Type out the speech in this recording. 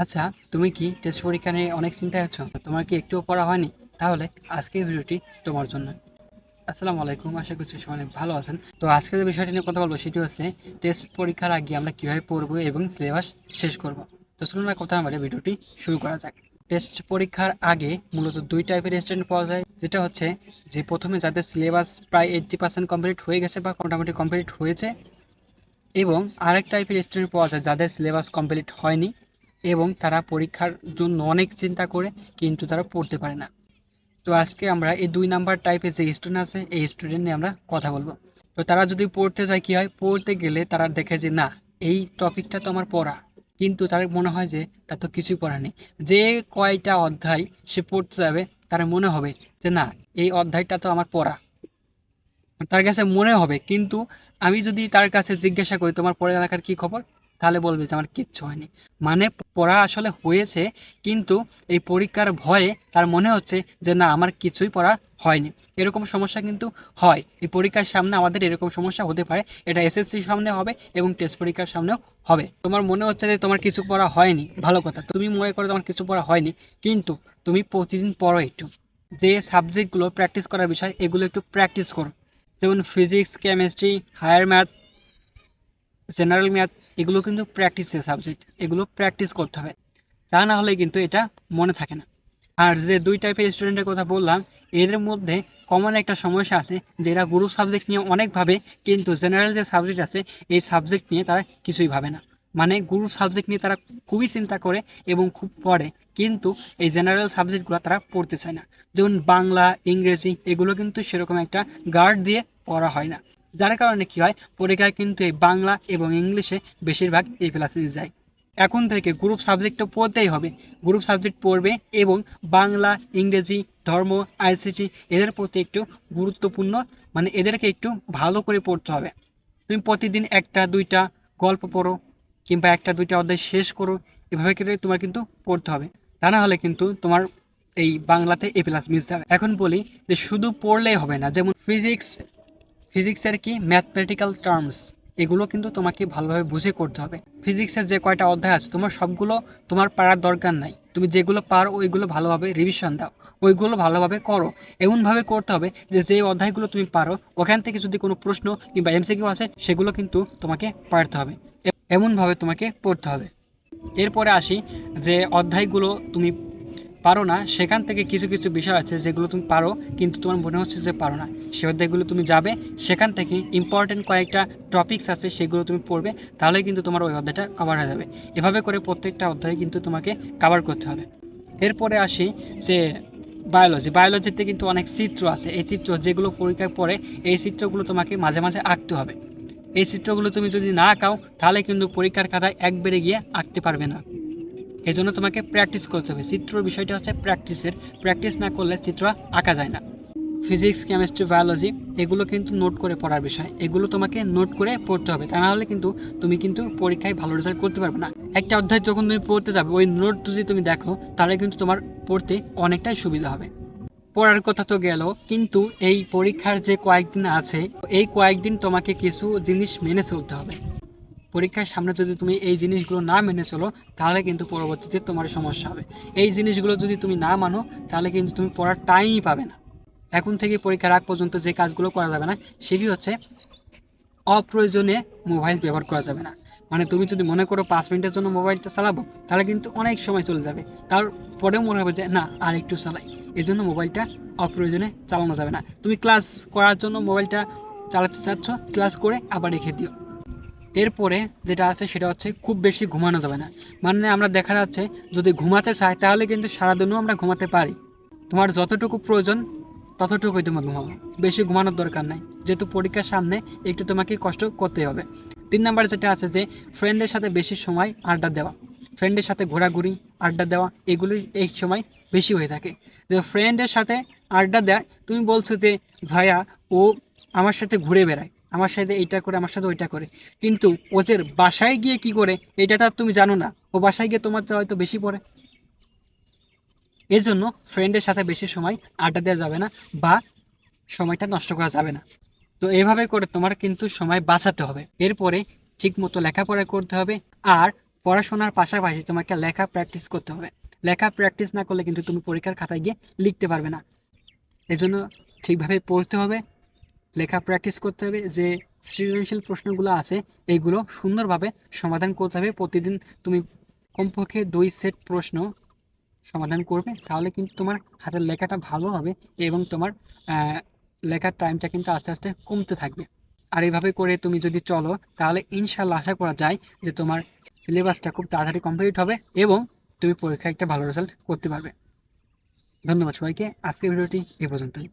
আচ্ছা, তুমি কি টেস্ট পরীক্ষা নিয়ে অনেক চিন্তায় আছো? তোমার কি একটুও পড়া হয়নি? তাহলে আজকের ভিডিওটি তোমার জন্য। আসসালামু আলাইকুম, আশা করছি সবাই অনেক ভালো আছেন। তো আজকে যে বিষয়টি নিয়ে কথা বলবো সেটি হচ্ছে টেস্ট পরীক্ষার আগে আমরা কিভাবে পড়বো এবং সিলেবাস শেষ করব। তো চলুন না কথা আমাদের ভিডিওটি শুরু করা যাক। টেস্ট পরীক্ষার আগে মূলত দুই টাইপের স্টুডেন্ট পাওয়া যায়, যেটা হচ্ছে যে প্রথমে যাদের সিলেবাস প্রায় 80% কমপ্লিট হয়ে গেছে বা মোটামুটি কমপ্লিট হয়েছে, এবং আরেক টাইপের স্টুডেন্ট পাওয়া যায় যাদের সিলেবাস কমপ্লিট হয়নি এবং তারা পরীক্ষার জন্য অনেক চিন্তা করে কিন্তু তারা পড়তে পারে না। তো আজকে আমরা এই ২ নাম্বার টাইপের যে স্টুডেন্ট আছে এই স্টুডেন্ট নিয়ে আমরা কথা বলবো। তো তারা যদি পড়তে যায় কি হয়, পড়তে গেলে তারা দেখে যে না, এই টপিকটা তো আমার পড়া, কিন্তু তার মনে হয় যে তার তো কিছুই পড়া নেই। যে কয়টা অধ্যায় সে পড়তে যাবে তার মনে হবে যে না, এই অধ্যায়টা তো আমার পড়া, তার কাছে মনে হবে। কিন্তু আমি যদি তার কাছে জিজ্ঞাসা করি তোমার পড়ালেখার কি খবর, তাহলে বলবে যে আমার কিচ্ছু হয়নি। মানে পড়া আসলে হয়েছে, কিন্তু এই পরীক্ষার ভয়ে তার মনে হচ্ছে যে না, আমার কিছুই পড়া হয়নি। এরকম সমস্যা কিন্তু হয় এই পরীক্ষার সামনে, আমাদের এরকম সমস্যা হতে পারে। এটা এসএসসির সামনে হবে এবং টেস্ট পরীক্ষার সামনেও হবে। তোমার মনে হচ্ছে যে তোমার কিছু পড়া হয়নি, ভালো কথা, তুমি মনে করো তোমার কিছু পড়া হয়নি, কিন্তু তুমি প্রতিদিন পড়ো একটু। যে সাবজেক্টগুলো প্র্যাকটিস করার বিষয় এগুলো একটু প্র্যাকটিস করো, যেমন physics, chemistry, higher math, general math, এগুলো কিন্তু প্র্যাকটিসের সাবজেক্ট, এগুলো প্র্যাকটিস করতে হবে। তা না হলে কিন্তু এটা মনে থাকে না। আর যে দুই টাইপের স্টুডেন্টের কথা বললাম, এদের মধ্যে কমন একটা সমস্যা আছে যে এরা গ্রুপ সাবজেক্ট নিয়ে অনেক ভাবে, কিন্তু জেনারেল যে সাবজেক্ট আছে এই সাবজেক্ট নিয়ে তারা কিছুই ভাবে না। মানে গ্রুপ সাবজেক্ট নিয়ে তারা খুবই চিন্তা করে এবং খুব পড়ে, কিন্তু এই জেনারেল সাবজেক্টগুলো তারা পড়তে চায় না। যেমন বাংলা, ইংরেজি, এগুলো কিন্তু সেরকম একটা গার্ড দিয়ে পড়া হয় না। যার কারণে কি হয়, পরীক্ষায় কিন্তু এই বাংলা এবং ইংলিশে বেশিরভাগ এ প্লাস যায়। এখন থেকে গ্রুপ সাবজেক্টটা পড়তেই হবে, গ্রুপ সাবজেক্ট পড়বে এবং বাংলা, ইংরেজি, ধর্ম, আইসিটি এদের প্রতি একটু গুরুত্বপূর্ণ, মানে এদেরকে একটু ভালো করে পড়তে হবে। তুমি প্রতিদিন একটা দুইটা গল্প পড়ো কিংবা একটা দুইটা অধ্যায় শেষ করো, এভাবে করে তোমার কিন্তু পড়তে হবে। তা না হলে কিন্তু তোমার এই বাংলাতে এ প্লাস মিস যাবে। এখন বলি যে শুধু পড়লেই হবে না, যেমন ফিজিক্সের কি ম্যাথমেটিক্যাল টার্মস, এগুলো কিন্তু তোমাকে ভালোভাবে বুঝে করতে হবে। ফিজিক্সের যে কয়টা অধ্যায় আছে তোমার সবগুলো তোমার পারার দরকার নাই, তুমি যেগুলো পারো ওইগুলো ভালোভাবে রিভিশন দাও, ওইগুলো ভালোভাবে করো। এমনভাবে করতে হবে যে যে অধ্যায়গুলো তুমি পারো ওখান থেকে যদি কোনো প্রশ্ন কিংবা এমসিকিউ আছে সেগুলো কিন্তু তোমাকে পারতে হবে, এমনভাবে তোমাকে পড়তে হবে। এরপরে আসি যে অধ্যায়গুলো তুমি পারো না, সেখান থেকে কিছু কিছু বিষয় আছে যেগুলো তুমি পারো কিন্তু তোমার মনে হচ্ছে যে পারো না, সে অধ্যায়গুলো তুমি যাবে, সেখান থেকে ইম্পর্টেন্ট কয়েকটা টপিকস আছে সেগুলো তুমি পড়বে, তাহলে কিন্তু তোমার ওই অধ্যায়টা কভার হয়ে যাবে। এভাবে করে প্রত্যেকটা অধ্যায় কিন্তু তোমাকে কভার করতে হবে। এরপরে আসি যে বায়োলজিতে কিন্তু অনেক চিত্র আছে, এই চিত্র যেগুলো পরীক্ষায় পড়ে এই চিত্রগুলো তোমাকে মাঝে মাঝে আঁকতে হবে। এই চিত্রগুলো তুমি যদি না আঁকাও তাহলে কিন্তু পরীক্ষার খাতায় একবারে গিয়ে আঁকতে পারবে না। এজন্য তোমাকে প্র্যাকটিস করতে হবে। চিত্র বিষয়টা হচ্ছে প্র্যাকটিসের, প্র্যাকটিস না করলে চিত্র আঁকা যায় না। ফিজিক্স, কেমিস্ট্রি, বায়োলজি এগুলো কিন্তু নোট করে পড়ার বিষয়, এগুলো তোমাকে নোট করে পড়তে হবে, তা না হলে কিন্তু তুমি কিন্তু পরীক্ষায় ভালো রেজাল্ট করতে পারবে না। একটা অধ্যায় যখন তুমি পড়তে যাবে ওই নোট যদি তুমি দেখো তাহলে কিন্তু তোমার পড়তে অনেকটাই সুবিধা হবে। পড়ার কথা তো গেল, কিন্তু এই পরীক্ষার যে কয়েকদিন আছে এই কয়েকদিন তোমাকে কিছু জিনিস মেনে চলতে হবে। পরীক্ষার সামনে যদি তুমি এই জিনিসগুলো না মেনে চলো তাহলে কিন্তু পরবর্তীতে তোমার সমস্যা হবে। এই জিনিসগুলো যদি তুমি না মানো তাহলে কিন্তু তুমি পড়ার টাইমই পাবে না। এখন থেকে পরীক্ষার আগ পর্যন্ত যে কাজগুলো করা যাবে না সেটি হচ্ছে অপ্রয়োজনে মোবাইল ব্যবহার করা যাবে না। মানে তুমি যদি মনে করো 5 মিনিটের জন্য মোবাইলটা চালাবো তাহলে কিন্তু অনেক সময় চলে যাবে, তারপরেও মনে হবে যে না আর একটু চালাই। এই জন্য মোবাইলটা অপ্রয়োজনে চালানো যাবে না। তুমি ক্লাস করার জন্য মোবাইলটা চালাতে চাচ্ছ, ক্লাস করে আবার রেখে দিও। এরপরে যেটা আছে সেটা হচ্ছে খুব বেশি ঘুমানো যাবে না। মানে আমরা দেখা যাচ্ছে যদি ঘুমাতে চাই তাহলে কিন্তু সারাদিনও আমরা ঘুমাতে পারি। তোমার যতটুকু প্রয়োজন ততটুকুই তুমি ঘুমাবো, বেশি ঘুমানোর দরকার নাই, যেহেতু পরীক্ষার সামনে একটু তোমাকে কষ্ট করতে হবে। 3 নাম্বার যেটা আছে যে ফ্রেন্ডের সাথে বেশি সময় আড্ডা দেওয়া, ফ্রেন্ডের সাথে ঘোরাঘুরি, আড্ডা দেওয়া, এগুলি এই সময় বেশি হয়ে থাকে। যে ফ্রেন্ডের সাথে আড্ডা দেয়, তুমি বলছো যে ভাইয়া ও আমার সাথে ঘুরে বেড়ায়, আমার সাথে এইটা করে, আমার সাথে ওইটা করে, কিন্তু ও যে বাসায় গিয়ে কি করে এটা তো আর তুমি জানো না। ও বাসায় গিয়ে তোমার চেয়ে হয়তো বেশি পড়ে। এজন্য ফ্রেন্ডের সাথে বেশি সময় আড্ডা দেওয়া যাবে না বা সময়টা নষ্ট করা যাবে না। তো এইভাবে করে তোমার কিন্তু সময় বাঁচাতে হবে। এরপরে ঠিক মতো লেখাপড়া করতে হবে। আর পড়াশোনার পাশাপাশি তোমাকে লেখা প্র্যাকটিস করতে হবে। লেখা প্র্যাকটিস না করলে কিন্তু তুমি পরীক্ষার খাতায় গিয়ে লিখতে পারবে না। এজন্য ঠিকভাবে পড়তে হবে, লেখা প্র্যাকটিস করতে হবে, যে সৃজনশীল প্রশ্নগুলো আছে এইগুলো সুন্দরভাবে সমাধান করতে হবে। প্রতিদিন তুমি কমপক্ষে 2 সেট প্রশ্ন সমাধান করবে, তাহলে কিন্তু তোমার হাতের লেখাটা ভালো হবে এবং তোমার লেখার টাইমটা কিন্তু আস্তে আস্তে কমতে থাকবে। আর এইভাবে করে তুমি যদি চলো, তাহলে ইনশাল্লাহ আশা করা যায় যে তোমার সিলেবাসটা খুব তাড়াতাড়ি কমপ্লিট হবে এবং তুমি পরীক্ষায় একটা ভালো রেজাল্ট করতে পারবে। ধন্যবাদ সবাইকে। আজকের ভিডিওটি এ পর্যন্তই।